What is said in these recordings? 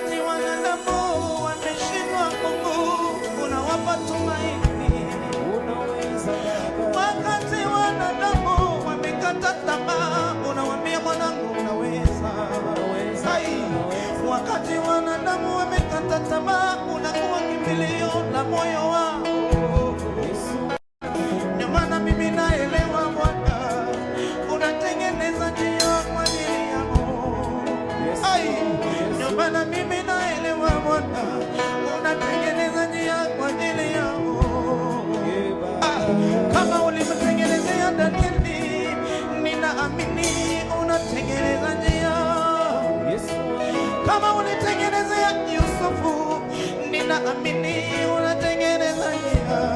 wakati wanadamu wameshindwa, Mungu unawapa tumaini. unaweza Wakati wanadamu wamekata tamaa, unawaambia mwanangu unaweza. Wakati wanadamu wamekata tamaa, unakuwa kimbilio la moyo wao. Ndio maana mimi naelewa Bwana, unatengeneza njia kwa ajili yangu. Ndio maana mimi naelewa Bwana, unatengeneza njia kwa ajili yangu. Kama ulimtengenezea Danieli, ninaamini unatengeneza njia. Kama ulitengenezea Yusufu, ninaamini unatengeneza njia.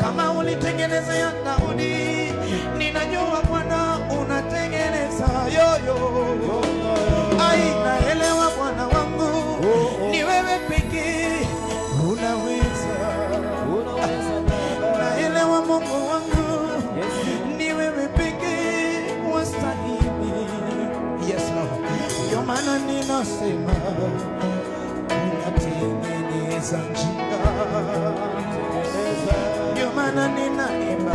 Kama ulitengenezea Daudi, ninajua Bwana unatengeneza yoyo. Naelewa Bwana wangu, ni wewe pekee unaweza. Naelewa Mungu wangu, ni wewe pekee wastahili. Yes Lord. Ndio maana ninasema unatengeneza njia. Ndio maana ninaimba